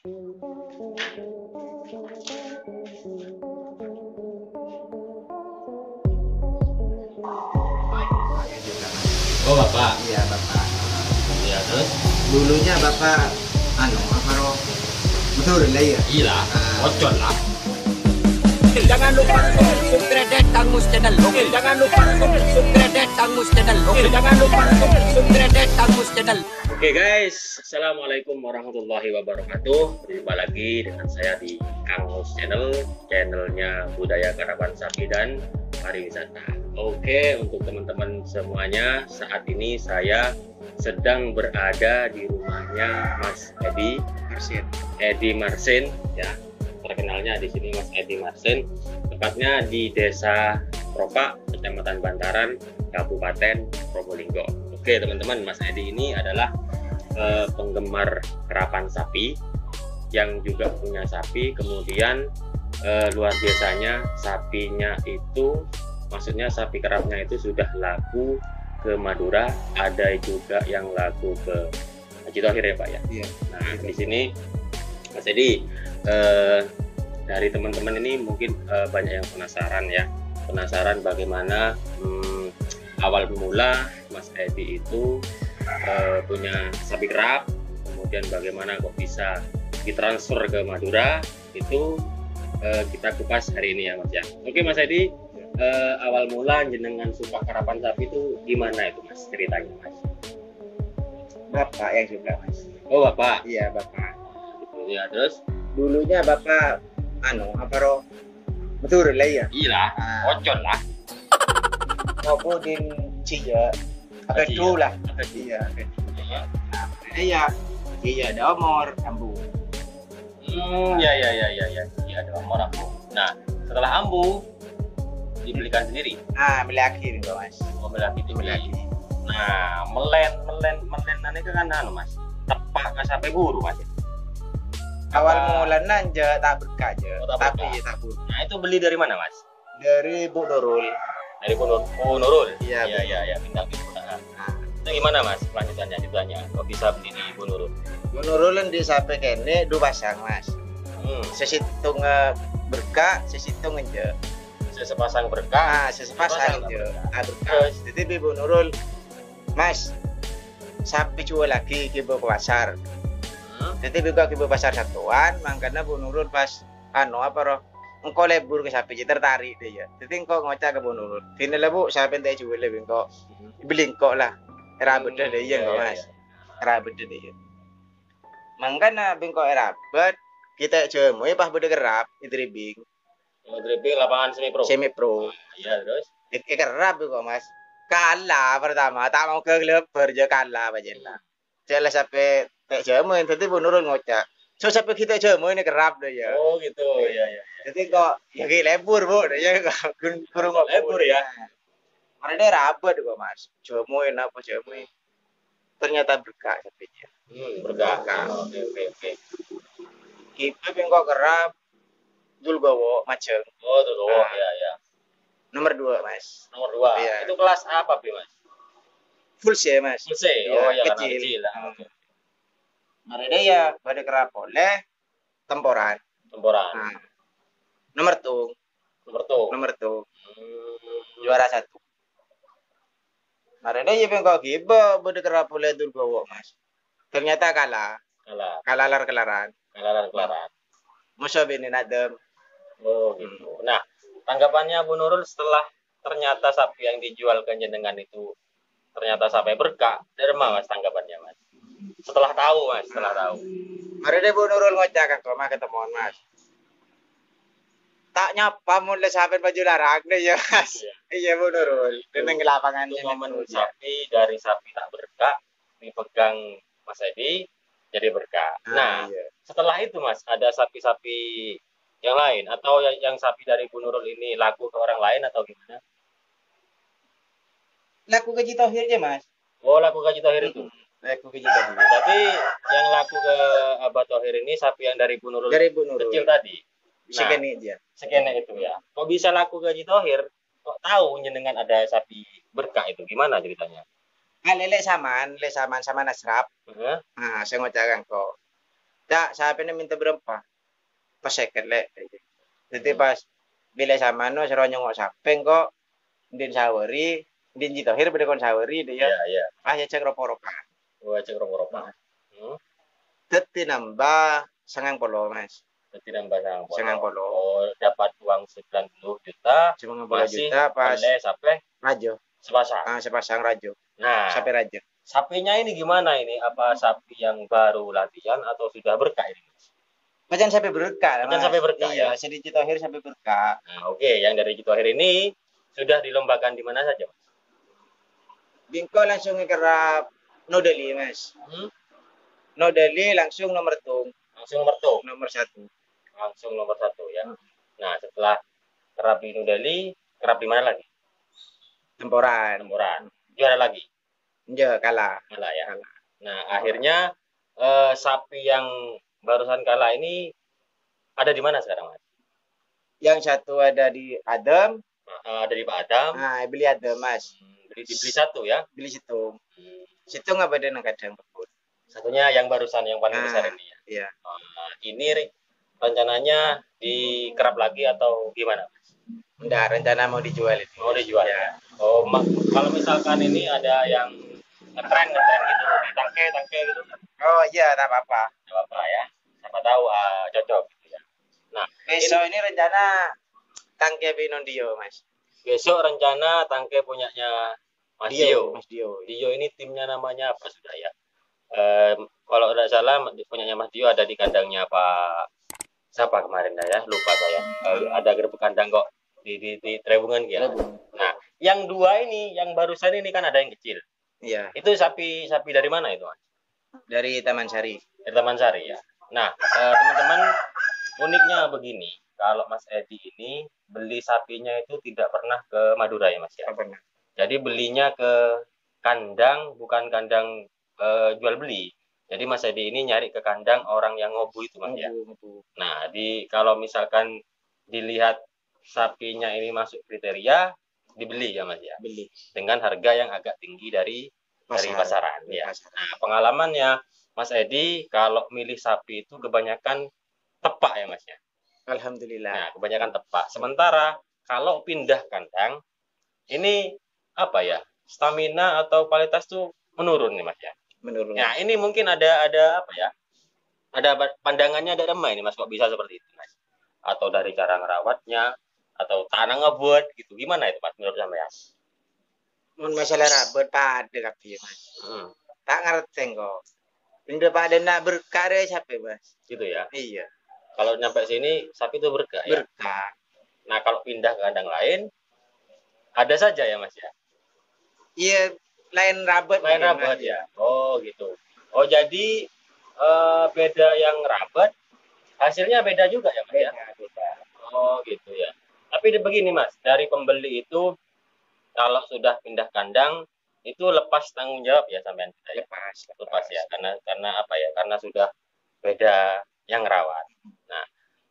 Oh bapak. Iya bapak. Ya terus? Dulunya bapak apa roh? Betul lah ya. Gila. Ocon lah. Jangan lupa subscribe Kang Mus channel. Oke, jangan lupa subscribe Kang Mus channel. Oke, jangan lupa subscribe Kang Mus channel. Oke guys, assalamualaikum warahmatullahi wabarakatuh. Berjumpa lagi dengan saya di Kang Mus channel, channelnya budaya karapan sapi dan pariwisata. Oke, untuk teman-teman semuanya, saat ini saya sedang berada di rumahnya Mas Edi Marsin, ya. Terkenalnya di sini Mas Edi Marsin, tepatnya di Desa Propak, Kecamatan Bantaran, Kabupaten Probolinggo. Oke teman-teman, Mas Edi ini adalah penggemar karapan sapi yang juga punya sapi. Kemudian luar biasanya sapinya itu, maksudnya sapi kerapnya itu sudah laku ke Madura, ada juga yang laku ke Haji Thohir ya Pak ya. Iya. Nah di sini Mas Edi, dari teman-teman ini mungkin banyak yang penasaran bagaimana awal mula Mas Edi itu punya sapi kerap, kemudian bagaimana kok bisa ditransfer ke Madura, itu kita kupas hari ini ya Mas ya. Oke Mas Edi, awal mula jenengan suka karapan sapi itu gimana itu Mas ceritanya Mas? Bapak yang suka Mas. Oh Bapak. Iya bapak. Ya terus? Dulunya bapak apa roh? Betul lah ya. Gila. Ocon lah. Aku di Cia. Apa itu lah? Iya. Iya. Iya ada omor ambu. Ya. Ya ada nomor aku. Nah, setelah ambu dibelikan sendiri. Melaki nih Mas. Oh, melaki itu Melaki. Nah, melen itu kan Mas. Tepak nggak sampai buru Mas. Awal mula nanja tak berkah aja, Oh, tak tapi berkah. tak buru. Nah, itu beli dari mana Mas? Dari Bu Nurul. Dari Bu Nurul. Iya, Iya, bintang itu. Nah, itu gimana Mas kelanjutannya ditanya? Kok bisa beli di Bu Nurul? Bu Nurul di sampai kene dua pasang Mas. Sesitung berkah, sesitung aja. Sepasang berkah. Sesepasang aja. Berkah. Terus, jadi Bu Nurul, Mas, sapi jual lagi ke pasar. Jadi buka ke pasar satuan, makanya Bu Nurul pas apa roh, engkau lebur ke sapi tertarik dia. Jadi engkau ngocak ke Bu Nurul. Sini lah Bu, sapi yang jual lebih engkau beli engkau lah. Rabet dia engkau Mas. Rabet dia. Makanya engkau rabet, kita cemui pas beda kerap di dribing. Dribbling lapangan semi pro. Semi pro. Iya terus. Kerap engkau Mas. Kalah pertama, tak mau ke klub kerja kalah aja lah. Jelas sampai tak jamuin, tadi Bu Nurul ngocak. So sampai kita jamuin ini kerap deh ya. Oh gitu, iya. Jadi kok ya kayak lebur Bu, ya kurung Lebur ya. Mana dia rabat kok Mas. Jamuin apa jamuin. Ternyata berkah sapinya. Berkah. Oke. Kita bengkok kerap Dul Gowo Maceng. Oh tuh, ya. Nomor 2 Mas. Nomor 2. Iya. Itu kelas apa Bi Mas? Full C Mas. Full C. Oh ya, kecil. kecil lah. Oke. Mana dia ya pada kerap oleh temporan. Temporan. Nomor tuh. Juara 1. Mana dia ya bengkok giba pada kerap oleh Dul Gowo Mas. Ternyata kalah. Kelaran. Musuh bini nadem. Oh gitu. Nah, tanggapannya Bu Nurul setelah ternyata sapi yang dijual ke jenengan itu ternyata sapi berkah, dari mana Mas tanggapannya Mas? Setelah tahu. Mari deh Bu Nurul ngocak ke rumah ketemuan Mas. Tak nyapa mulai sampai baju larang deh ya Mas. Iya Bu Nurul. Dengan lapangan itu momen sapi dari sapi tak berkah dipegang Mas Edi jadi berkah. Nah, iya. Setelah itu Mas, ada sapi-sapi yang lain atau yang sapi dari Bu Nurul ini laku ke orang lain atau gimana? Laku ke Haji Thohir aja Mas. Oh, laku ke Haji Thohir itu. Laku ke Haji Thohir. Tapi yang laku ke Abah Thohir ini sapi yang dari Bu Nurul, kecil tadi. Sekene dia. Sekene itu ya. Kok bisa laku ke Haji Thohir? Kok tahu jenengan ada sapi berkah itu? Gimana ceritanya? Lele saman sama nasrap. Nah, saya ngocakan kok. Tak, sapi ini minta berapa? Pas seket lek. Jadi pas bila sama no seru nyongok sapeng kok din saweri, din jitohir beda kon saweri dia. Iya, iya. Ah ya cek ropa-ropa. Oh, cek ropa-ropa. Teti nambah 90 Mas. Berarti nambah Sangang polo. Oh, dapat uang 90 juta. 90 Masih juta pas boleh sampai rajo. sepasang. Sepasang rajo. Nah, Sampai rajo. sapinya ini gimana ini? Apa sapi yang baru latihan atau sudah berkah ini? Macan sampai berkah. Macan sampai berkah, iya, ya? sedikit akhir sampai berkah. Nah, oke, yang dari Jitu Akhir ini sudah dilombakan di mana saja, Mas? Bingko langsung kerap nodeli Mas. Nodeli langsung nomor tung. Langsung nomor tuh. Nomor 1. Langsung nomor 1 ya. Nah, setelah kerap di Nudeli, kerap di mana lagi? Temporan. Temboran. Juara lagi. Ya kalah. Malah ya. Kalah. Nah, akhirnya sapi yang barusan kalah ini ada di mana sekarang, Mas? Yang satu ada di Adam. Ada di Pak Adam. Nah, beli Adam Mas. Dibeli satu ya. Beli situ. Situ nggak ada nang kadang kebun. Satunya yang barusan yang paling besar ini ya. Iya. Ini rencananya dikerap lagi atau gimana, Mas? Enggak, rencana mau dijual itu. Mau dijual Ya. Oh, kalau misalkan ini ada yang ngetren gitu, tangke gitu, Oh iya, tak apa-apa. nggak apa-apa ya. Siapa tahu cocok gitu ya. Nah, Besok ini rencana tangke Binondio Mas. besok rencana tangke punyanya Mas Dio. Mas Dio. Dio ini timnya namanya apa sudah ya? Kalau tidak salah punyanya Mas Dio ada di kandangnya Pak siapa kemarin ya? Lupa saya. Ada gerbek kandang kok di Trewungan ya. Nah, yang dua ini, yang barusan ini kan ada yang kecil. Iya, Itu sapi dari mana itu, Mas? dari Taman Sari. Dari Taman Sari ya. Nah, teman-teman, uniknya begini, kalau Mas Edi ini beli sapinya itu tidak pernah ke Madura ya, Mas ya. Tak pernah. Jadi belinya ke kandang, bukan kandang jual beli. Jadi Mas Edi ini nyari ke kandang orang yang ngobu itu, Mas ya. Ngebu. Nah, kalau misalkan dilihat sapinya ini masuk kriteria, dibeli ya, Mas ya. Beli. Dengan harga yang agak tinggi dari pasaran ya. Pasar. Nah, pengalamannya Mas Edi kalau milih sapi itu kebanyakan tepak ya, Mas ya. Alhamdulillah. Nah, kebanyakan tepak. Sementara kalau pindah kandang ini apa ya? Stamina atau kualitas tuh menurun nih, Mas ya. Menurun. Nah, ini mungkin ada apa ya? Ada pandangannya ada remah ini, Mas, kok bisa seperti itu, Mas? Atau dari cara ngerawatnya atau tanah ngebuat gitu. Gimana itu, Mas, menurut sampean? Mun masalah rabot pada kabeh Mas. Hmm, Tak ngerti kok. Pindah pada nak berkarya siapa Mas? gitu ya. Iya. Kalau nyampe sini sapi itu berkah ya. Berkah. Nah, kalau pindah ke kandang lain ada saja ya, Mas ya. Iya, lain rabot. Lain mungkin, rabat Mas. ya. Oh, gitu. Oh, jadi beda yang rabat hasilnya beda juga ya, Mas ya. Beda. Oh, gitu ya. Tapi begini, Mas, dari pembeli itu kalau sudah pindah kandang itu lepas tanggung jawab ya sampean kita ya. Lepas ya, karena apa ya? Karena sudah beda yang rawat. Nah,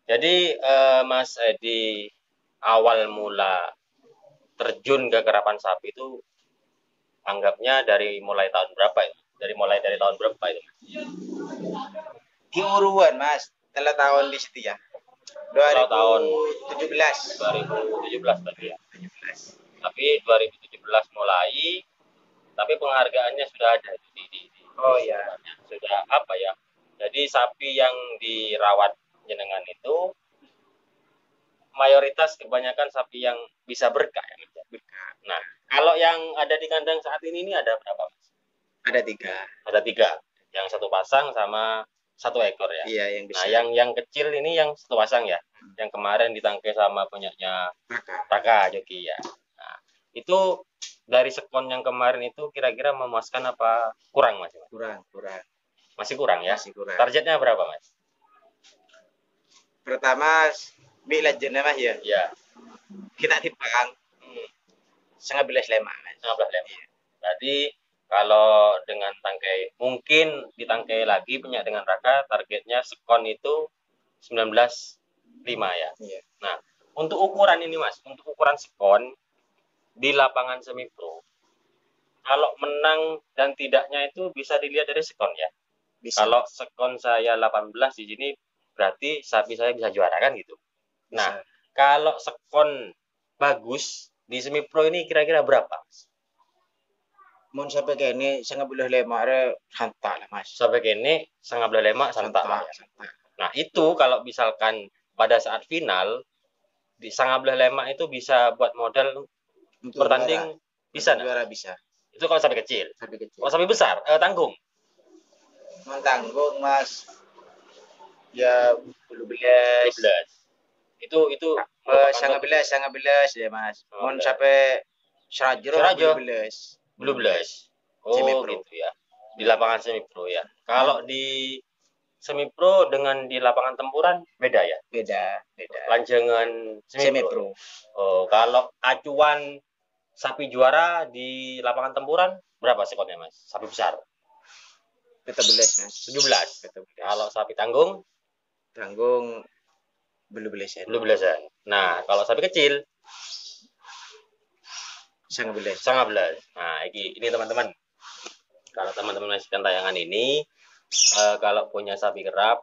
jadi Mas Edi awal mula terjun ke kerapan sapi itu anggapnya dari mulai tahun berapa ya? Dari tahun berapa itu? Kiuruan Mas. Telah tahun di situ ya. Tahun 2017. 2017 tadi ya. Tapi 2017 mulai, tapi penghargaannya sudah ada di Oh iya. sudah apa ya? Jadi sapi yang dirawat jenengan itu mayoritas kebanyakan sapi yang bisa berkah ya, Mas. Berkah. Nah, kalau yang ada di kandang saat ini ada berapa, Mas? Ada 3. Ada 3. Yang satu pasang sama 1 ekor ya. Iya, yang bisa. Nah, yang kecil ini yang 1 pasang ya. Yang kemarin ditangkai sama punyanya Raka Joki ya. Nah, itu dari sekon yang kemarin itu kira-kira memuaskan apa kurang, Mas? Kurang. Masih kurang ya? Masih kurang. Targetnya berapa, Mas? Pertama, bila jenis Mas ya. Ya, Kita tipang 15 lema Mas. 15 lem. Jadi kalau dengan tangkai mungkin ditangkai lagi punya dengan Raka targetnya sekon itu 19,5 ya. Iya. Nah, untuk ukuran ini Mas, untuk ukuran sekon di lapangan semi pro, kalau menang dan tidaknya itu bisa dilihat dari sekon ya. Bisa. Kalau sekon saya 18 di sini berarti sapi saya bisa juara kan gitu. Nah, Bisa. kalau sekon bagus di semi pro ini kira-kira berapa? Mun sampai kene 1,5 re santai lah Mas. Sampai kini 1,5 santak lah ya. Santai. Nah, itu kalau misalkan pada saat final di 1,5 itu bisa buat modal Untuk bertanding bisa Untuk nggak? juara bisa. Itu kalau sapi kecil. Sampai kecil. Kalau sapi besar tanggung. Mun tanggung Mas. Ya 12. 12. Itu Sangat belas ya Mas. Mun 12. sampai Serajo Serajo. 12. 12. Semi Oh, pro. gitu ya. Di lapangan semi pro ya. Kalau di semi pro dengan di lapangan tempuran beda ya. Beda. Lanjangan Semi pro. Oh, kalau acuan sapi juara di lapangan tempuran berapa sekonnya Mas? Sapi besar. 17 Mas. 17. 17. Kalau sapi tanggung Tanggung 12. 12-an. Nah, kalau sapi kecil 19. 19. Nah, ini teman-teman. Kalau teman-teman menyaksikan tayangan ini, kalau punya sapi kerap,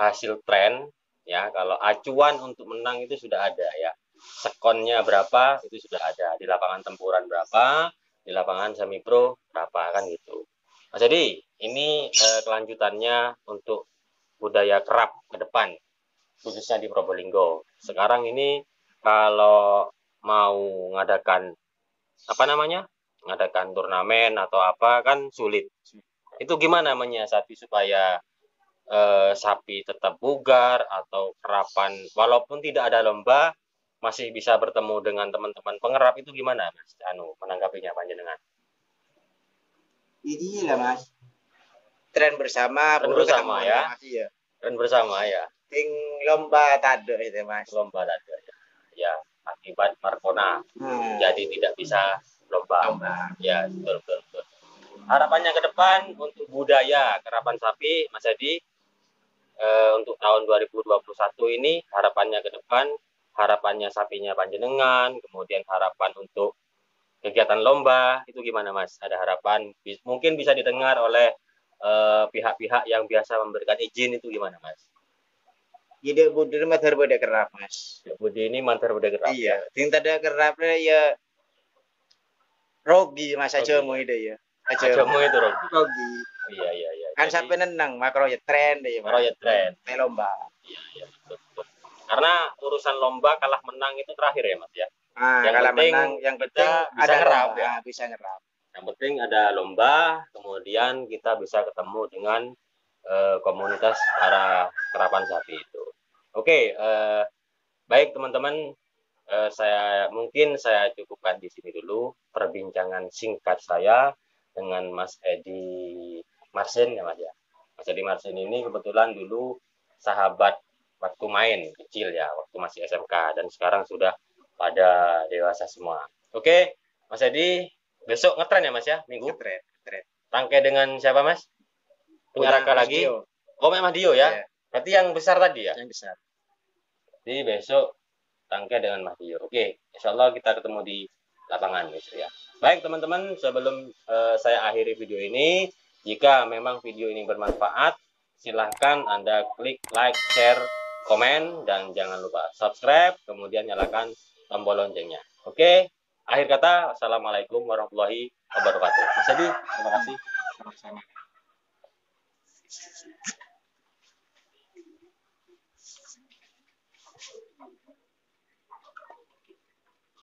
hasil tren, ya, kalau acuan untuk menang itu sudah ada ya. Sekonnya berapa itu sudah ada. Di lapangan tempuran berapa, di lapangan semi pro berapa kan gitu. Nah, jadi ini kelanjutannya untuk budaya kerap ke depan, khususnya di Probolinggo. Sekarang ini kalau mau ngadakan ngadakan turnamen atau apa kan sulit. Itu gimana menyiasati supaya sapi tetap bugar atau kerapan walaupun tidak ada lomba masih bisa bertemu dengan teman-teman pengerap itu gimana Mas? Menanggapinya panjenengan. Ini lah Mas. Tren bersama, Tren baru bersama, ketemu ya. Mas, iya. Dan bersama ya. Ting lomba tade itu Mas. Lomba tadi ya akibat Markona. Jadi tidak bisa lomba. Ya, betul. Harapannya ke depan untuk budaya kerapan sapi, Mas Edi, untuk tahun 2021 ini, harapannya ke depan, harapannya sapinya panjenengan, kemudian harapan untuk kegiatan lomba, itu gimana Mas? Ada harapan, mungkin bisa didengar oleh pihak-pihak yang biasa memberikan izin, itu gimana Mas? Jadi Budi ini mater beda kerap Mas. Budi ini mantar beda kerap. Iya, ting tada kerapnya ya rogi Mas aja Rogi. mau ide ya. Ajamu itu Rogi. Iya. Kan Jadi, sampai nenang makro ya tren deh Mas. Makro ya tren. Lomba. Iya, betul. Karena urusan lomba kalah menang itu terakhir ya Mas ya. Ah, Yang kalau penting menang, yang penting bisa ada ngerap, lomba. ya. Bisa ngerap. Yang penting ada lomba, kemudian kita bisa ketemu dengan komunitas para kerapan sapi itu. Oke, baik teman-teman, saya cukupkan di sini dulu perbincangan singkat saya dengan Mas Edi Marsin ya Mas ya. Mas Edi Marsin ini kebetulan dulu sahabat waktu main kecil ya, waktu masih SMK dan sekarang sudah pada dewasa semua. Oke, Mas Edi, besok ngetren ya Mas ya, minggu? Tren. Tangke dengan siapa Mas? Punya Raka lagi? Oh, Mas Dio ya? Iya. Berarti yang besar tadi ya? Yang besar. Jadi besok tangke dengan Mas Dio. Oke, insya Allah kita ketemu di lapangan besok ya. Baik teman-teman, sebelum saya akhiri video ini, jika memang video ini bermanfaat, silahkan Anda klik like, share, komen, dan jangan lupa subscribe, kemudian nyalakan tombol loncengnya. Oke, akhir kata, Assalamualaikum warahmatullahi wabarakatuh. Mas Edi, terima kasih. Sama-sama.